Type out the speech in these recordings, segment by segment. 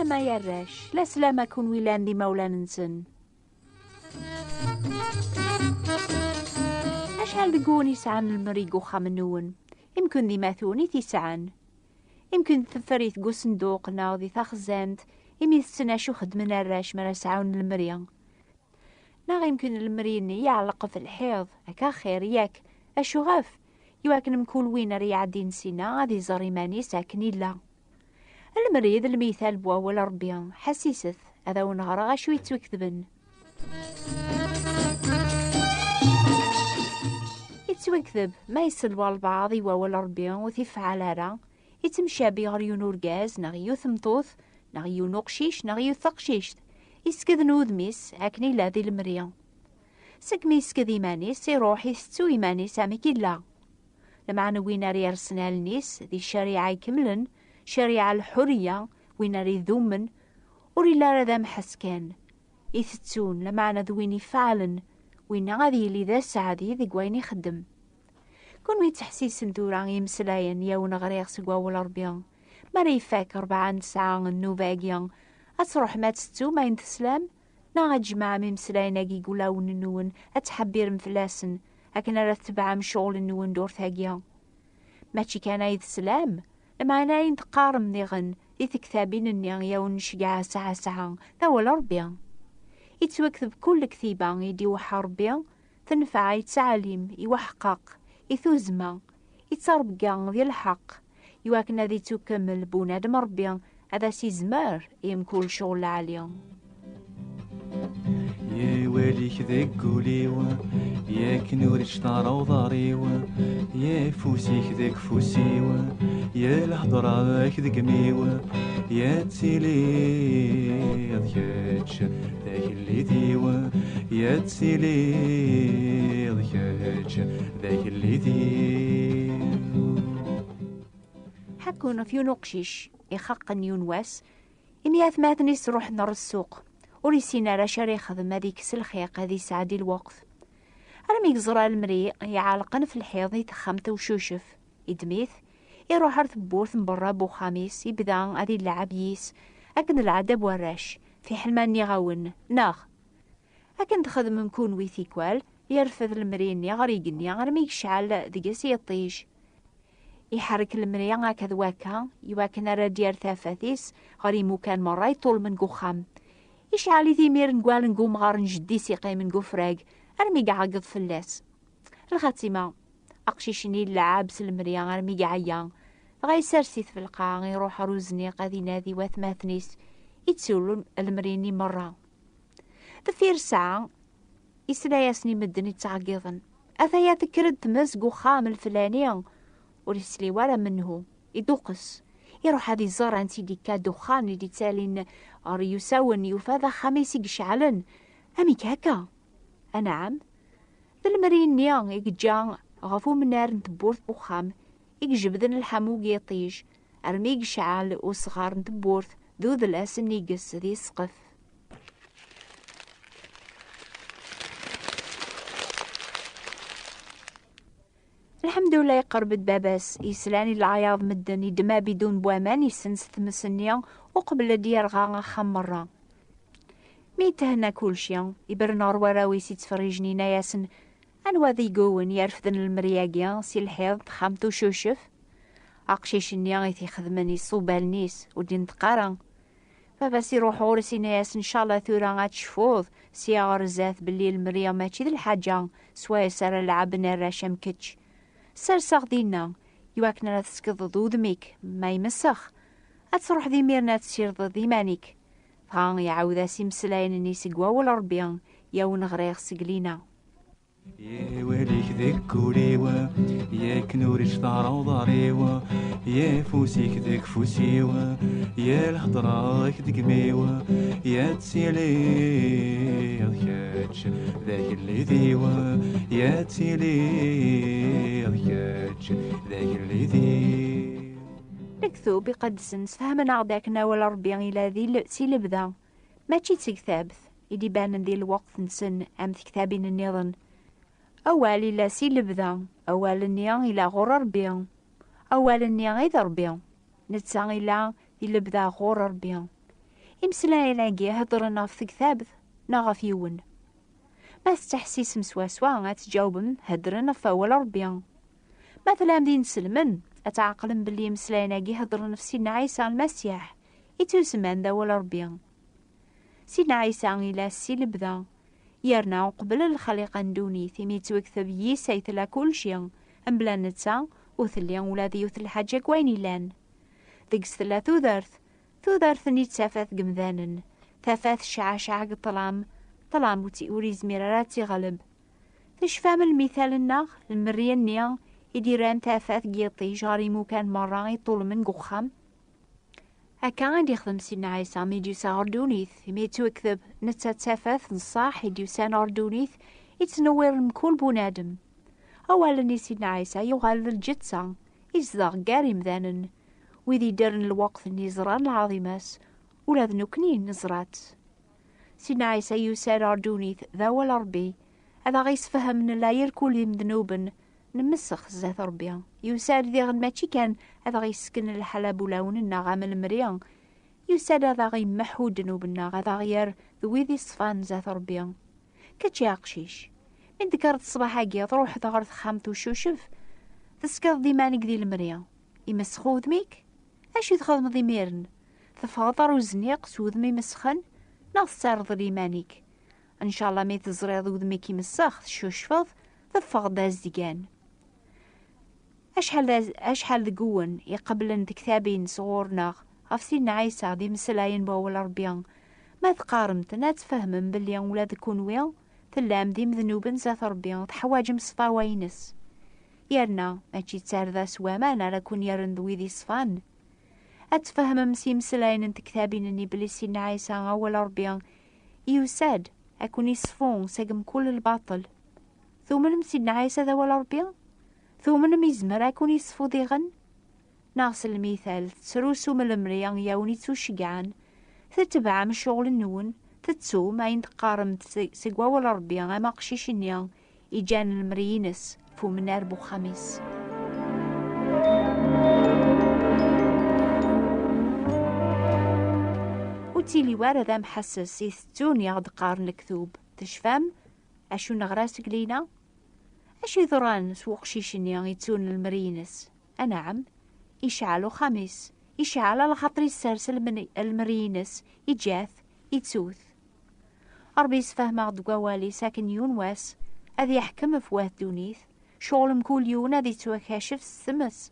سلامة يا الراش، لا سلامة كون ويلان دي مولا ننسن. أشعل دقوني سعان المريق خامنون، يمكن دي ماثوني تيسعان، يمكن تفريت قو صندوق ناضي تخزانت، يميثسنا شو خدمن الراش مرا سعون المريا. ناغ يمكن المريني يعلق في الحيض، هكا خير ياك، أشو غاف، يواكن مكول وين ريعدي نسينا غادي زاري ماني ساكني لا. المريض المثال بواول ربيان حسيسث هذا ونهار غاشو يتوكذبن. يتوكذب ما يسلوا البعض يواول ربيان وتفعل راه يتمشى بغير نورجاز نغيو ثمطوث نغيو نقشيش نغيو ثقشيش يسكذ نودميس هكني لا ذي المريان سكمي يسكذ إيمانيس يروح يستو إيمانيس عمي كلا لما نوين ريال سنالنيس ذي الشريعة يكملن شريعة الحرية وين ري ذومن وريلا رذا محسكان يثتون لما ذوين فعلا وين غادي اللي ذا سعدي ذي قوين يخدم كون ويتحسيس ندورا يمسلاين ياون غريغ سقوا والربيان ما ريفاك 4 ساعة النوفاقيان أتروح ما تستو ما ينتسلام نا جماعة ممسلاين اكي قولاون النون أتحبير مفلاسن لكن رتبع مشغول النون دور ثاقيا ماشي كان يتسلام لما أنا ينتقارم نيغن يتكثابين النيان ياون شقاع ساعة ذا والربيان يتوكثب كل كثيبان يدي وحربيان تنفع يتعلم يوحقق يثوزما يتربقا ذي الحق يواكنا ذي تكمل بونادم ربيان هذا سيزمار يمكول شغل عليهم يا واليك ذاك قوليوا يا كنور اشترى وضاريوا يا فوسيك ذاك فوسيوا يا الهضرة ذاك ذاك ميوا يا تسيلي ذكاتش ذاك اللي ديوا يا تسيلي ذكاتش ذاك اللي ديوا حكونا في نقشيش يخقن يونواس إمياث ماثنيس روح نار السوق وريسينا راشا يخدم هذيك سلخيق هذي سعدي الوقت رمي يقزر المري يعالقن في الحيض يتخمت وشوشف يدميث يروح ثبورث من برا بو خميس يبدا هذي اللعب ييس أكن العدب وراش في حلمان يغاون ناغ أكن تخدم مكون ويثيكوال يرفض المريني غريقني رمي يشعل دقس يطيج يحرك المريا هكذا واكا يواكن راه ديال ثافاثيس غير مكان مرة يطول من قخام يشعل ثيمير نقوال نقوم غار نجدي سيقي من قفراق ارمي قاعد فلاس الخاتمة اقشيشني اللعابس المريا ارمي قاعيا غاي سرسيت في القاع يروح روزني قاذي نادي واثماثنيس يتسولو المريني مرة ذفير ساعة يسلا ياسني مدني تعقيضا اثايا تكرد تمس قخام الفلانية ورسلي ولا منه يدوقس يروح هذه الزارة انتي ديكا دخان اللي تالين يساون يفاذا خميس يقشعلن اميك هكا انعم ذا المرين نيان يقجان غفو من نار نتبورث بوخام يقجبذن الحموق يطيج ارمي يقشعل وصغار نتبورث ذو ذا الاسن يقس ذي سقف الحمد لله يقرب باباس يسلاني العياض مدن يدما بدون بوامان يسنس تمسنيا وقبل ديار غانا خمرة ميتهنا كل شيء يبرنار وراويس يتفرجني ناياسن انوا ذي قوين يرفدن المرياقيا سي الحيض خامتو شوشف اقشيش النيا يخدمني صوبالنيس ودين تقارن باباس يروح ورسي ناياس ان شاء الله ثورا غاتشفوض سياغر زاث باللي المريا ماشي ذي الحاجة سوايا سار لعبنا الراشا مكتش سرساغ دينا يواكنا تسكض ضود ميك ما يمسخ أتروح ذي ميرنا تسير ضد مانيك فان يعاود سيمسلاين اني سقوا ولا ربيان ياون غريغ سقلينا يا واليك ذاك كوريوا يا كنور اشترى وضاريوا يا فوسيك ذاك فوسيوا يا الهضرة ذاك دقميوا يا تسيلي ذكاتش ذاك اللي ديوا يا تسيلي ذكاتش ذاك اللي ديوا نكثو بقدسن سفهمنا غداكنا ولا ربيان إلى ذي سي لبدا ماشي تكثابث إدي بان ذي الوقت نسن أم كتابين النظن أول إلا سي لبدا أول النيان إلى غور ربيان أول النيان إذا ربيان نتسان إلا ذي لبدا غور ربيان إمسلايناكي هضرنا في كتابث نغف يون. ما تحسيس مسواسوا غتجاوبم هضرنا في أول ربيان. مثلا دين سلمن أتعقلن باللي مسلايناكي هضرنا في سيدنا عيسى المسيح يتوسمان ذا أول ربيان. سيدنا عيسى إلى السيل بدا يرنا قبل الخليقة ندوني ثمي توكثب يسايت لا كل شيء أم بلا نتسا وثليا ولادي يوث الحاجة كوين لان ذيكس ثلا ثوذرث ني تسافات قمذانن ثافات شعشع طلام وتيوري زميرات غلب تشفام المثال الناغ المريان نيا يديران ثافات قيطي جاري مو كان مرة يطول من قخام هكا غادي يخدم سيدنا عيسى ميديوسا أردونيث ميتو يكذب نتا تافاث نصاح يديوسان أردونيث يتنوير مكول بونادم أولا سيدنا عيسى يغال الجتسا يزدغ قاري مذانن ويدي درن الوقت النزران العظيماس ولاد نكنين نزرات سيدنا عيسى يسار أردونيث ذا والربي هذا غيس فهم لا يركول مذنوبن نمسخ زات ربيا يسار ذي غد ماشي كان هذا غيسكن الحلاب ولاون النغام المريان يسار هذا غي محود نوبنا هذا غير ذوي ذي صفان زات ربيا كتشي عقشيش من ذكرت الصباح هاكي تروح ثغرت خامت وشوشف تسكض ذي مانك ذي المريان يمسخو ذميك اش يتخدم ذي ميرن تفاضر وزنيق سوذمي مسخن ناس تارض ذي مانك ان شاء الله مي تزريض وذميك يمسخ تشوشفض تفاض داز ديقان أشحال ذقون يقبلن كتابين صغورنا غف سيدنا عيسى دي مسلاين باول ربيان ما تقارمتنا تفهمن بلي ولاد كونويا تلام دي مذنوبن زات ربيان تحواجم صفا وينس يرنا ماشي تسارذا سوامان راكون يرن ذوي ذي صفان أتفهم مسي مسلاين انت كتابين اني بلي سيدنا عيسى أول ربيان يوساد أكون يصفون ساقم كل الباطل ثم سيدنا عيسى ذا أول ربيان ثم ميزمر يكون يصفو ذيغن ناقص المثال تسروسو من المريان ياوني توشقعان تتبع من شغل النون تتسو ما ينتقارم سقوا ولا ربيان اما قشيش النيان يجان المرينس فو من أربو خميس وتيلي وارد محسس يثتون يغد قارن الكتوب تشفام أشو نغراسك لينا أش يضران سوق شيشني يتون المرينس أنعم يشعلو خميس يشعل على خاطر يسرسل المرينس يجاث يتسوث أربي يسفهم عضو والي ساكن يونواس أذي يحكم في واث دونيث شغل مكول يون أذي توكاشف السمس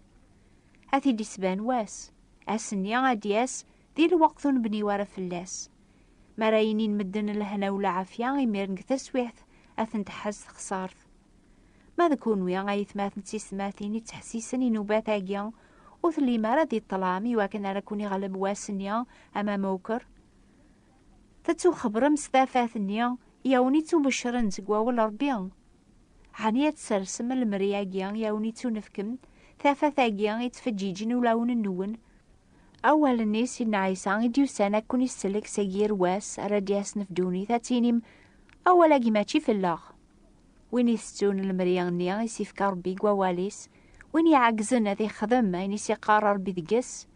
أذي ديسبان واس أسنيا غادياس دي الوقت نبني ورا فلاس مراينين مدن الهنا والعافية يميرن تسويث أثن تحس خسارث ماذا كون ويا غايث ماثن تسماثيني تحسيسني نوبات اجيان وثلي ما ردي الطلامي وكان راكوني غلب واسنيا اما موكر تتو خبر مستافاثنيا ياوني تو بشرن تقوا ولا ربيان حانية تسرسم المرياجيان ياوني تو نفكم ثافاثاجيان يتفجيجن ولاون النون أول الناس إن عيسان ديوسانا كوني السلك سيجير واس ردياس نفدوني ثاتينيم أولا جيماتشي في اللاغ وين يستون المريان نيا يسيف ربي قواليس وين يعجزن ذي خدم يعني يقرر بذقس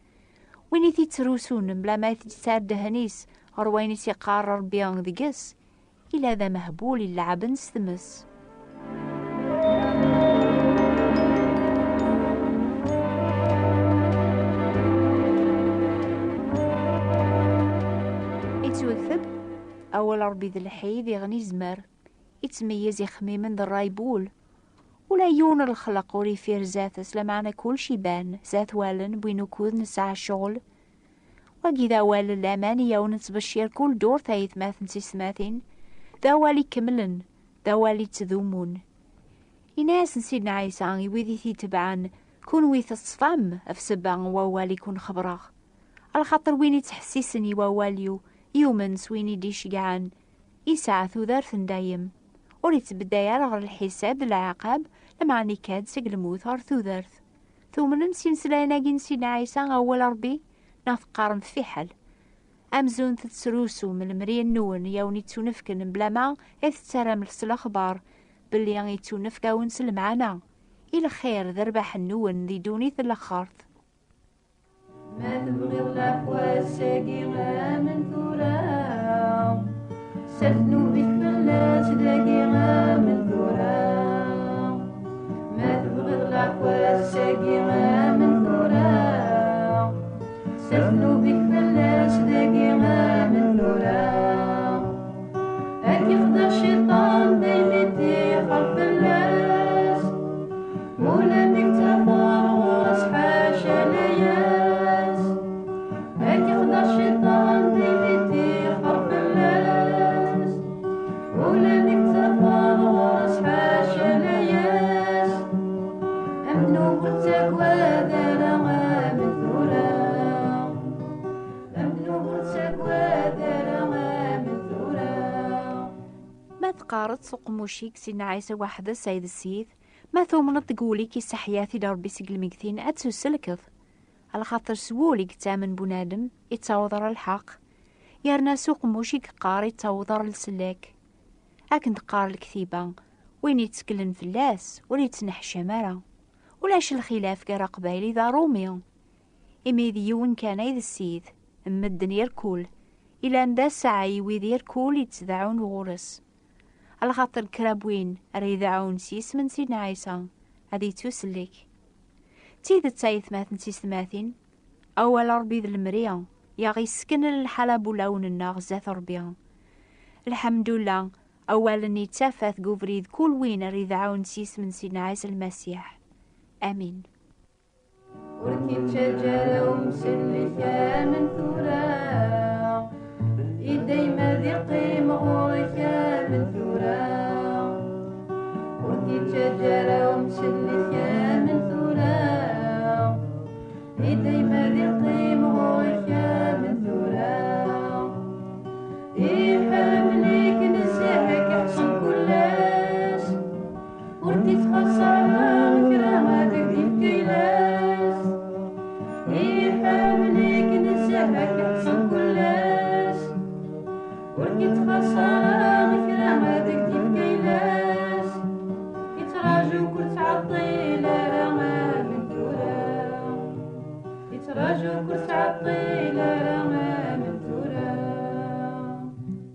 وين يثي تروسون بلا ما يتسار دهنيس وين يقرر بيان ذقس إلا ذا مهبول اللعبن ستمس يتوثب أول ربي ذي الحيد يغني زمر يتميز يخميمن ذا الرايبول ولا يون الخلق وري فير ذاتس لمعنى كل شي بان ذات والن بوينو كود نسعى الشغل وقي ذا وال الأمان يون تبشير كل دور ثايث ماثن سيسماثين ذا والي كملن ذا والي تذومون يناس نسيدنا عيسى ويذي ثي تبعان كون ويث الصفام أفسبان ووالي كون خبراغ على خاطر ويني تحسيسني وواليو يومنس ويني ديش قعان يسعى ثوذارث دايم وريت بداية غير الحساب العقاب لمعني كاد سقل موثار ثوذارث ثم نمسي نسلانا جنسينا عيسى أول ربي نفقارن في حل أمزون تتسروسو من المريان نون يوني تونفكن بلا ما يتسارى ملس الأخبار باللي يعني تونفكا ونسل معانا إلى خير ذربح النون ذي دوني ثلاخارث ما تبغي العفو ساقي من ثورة سفنو بك فلاس داقي من ثورة ما تبغي العفو ساقي من ثورة سفنو بك فلاس داقي من ثورة أكي خدا الشيطان دايمتي خلف الناس مولا بك تفرغ حاشا لياس أكي خدا الشيطان دايمتي خلف الناس مولا بك تفرغ حاشا لياس أمنو بتقوى دارا من ثورة أمنو بتقوى دارا من ثورة ما تقارض سوق موشيك سيدنا عيسى وحده سيد السيد ما ثومن تقولي كي سحياتي لربي سيق المكثين أتسو سلكض على خاطر سوولي كتامن بنادم يتاوضر الحق يارنا سوق موشيك قاري يتاوضر السلاك أكن تقار الكثيبة وين يتسكلن فلاس ولا يتنحشى مرة ولاش الخلاف كرا قبايلي ذا روميو إمي ذيون كان يد السيد مدن يركول إلا أن دا الساعة يويذ يركول يتدعون غورس على خاطر كرابوين ريدعون سيس من سيدنا عيسى هذي توسلك تيد تايث ماثن سيس ماثين أول ربي ذي المريا ياغي سكن الحلب ولون الناغ زاث ربيا الحمد لله أولا يتافث قوفريد كل وين ريدعون سيس من سيدنا عيسى المسيح آمين وركيب شجرة ومسلكة من ثورة إيدي مذيقي مغوركة من ثورة وركيب شجرة ومسلكة من ثورة إيدي مذيقي مغوركة من ثورة يحملك نساحك أحسن كلاس وركي تخسرها كرامة تكذب كيلاس يحملك نساحك أحسن كلاس وركي تخسرها كرامة تكذب كيلاس يتراجو كل تعطيلة من ثورة يتراجو كل تعطيلة من ثورة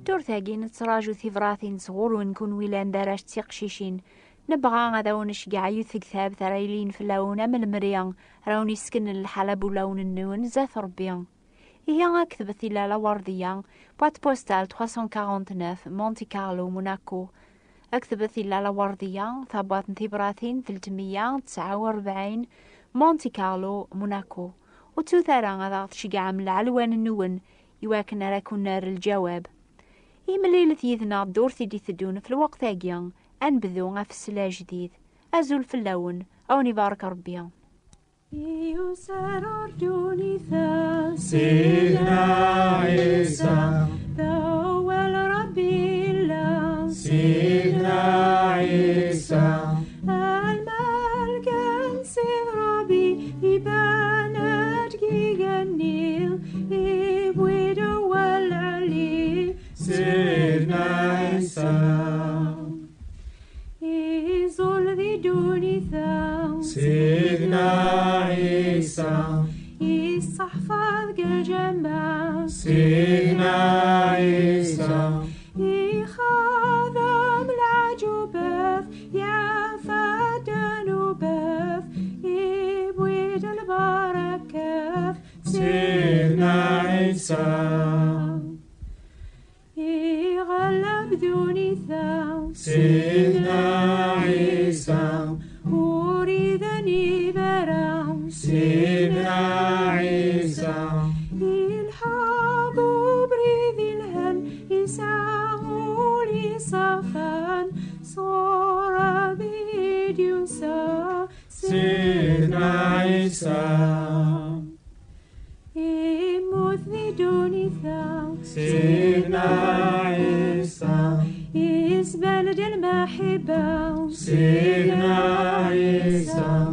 دور ثاقين نتراجو ثيفراثين صغور ونكون ويلان داراش تيقشيشين نبغى غدا ونشقع يثق ثاب ثرايلين في اللون من المريان راون يسكن الحلب ولون النون زاث ربيان هي كتبت لا ورديان بوات بوستال 349 مونتي كارلو موناكو كتبت لا ورديان ثابات ثيبراثين 349 مونتي كارلو موناكو وتو ثارا غدا تشقع من العلوان النون يواكن راكون نار الجواب يمليلة يذنا دور ثدي ثدون في الوقت أجيان أنبذو في السلا جديد أزول في اللون أو نبارك ربيا يسار أرجوني ثا سيدنا عيسى ثو الربي الله سيدنا عيسى الملك انسي ربي يبانت جيجا النيل يبويدو والعلي سيدنا عيسى يزول ذي دوني ثا سيدنا عيسى يصحفظ الجماع سيدنا عيسى يخاذم العجوبات يا فتن بث يبويد البركات سيدنا عيسى يغلب دوني ثا سيدنا عيسى أريدني برا سيدنا عيسى يلحق بريذ الهن يسعوا لي صفان صار بيديوسا سيدنا عيسى يموثني دوني ثا سيدنا عيسى يسبل المحبة سيدنا عيسى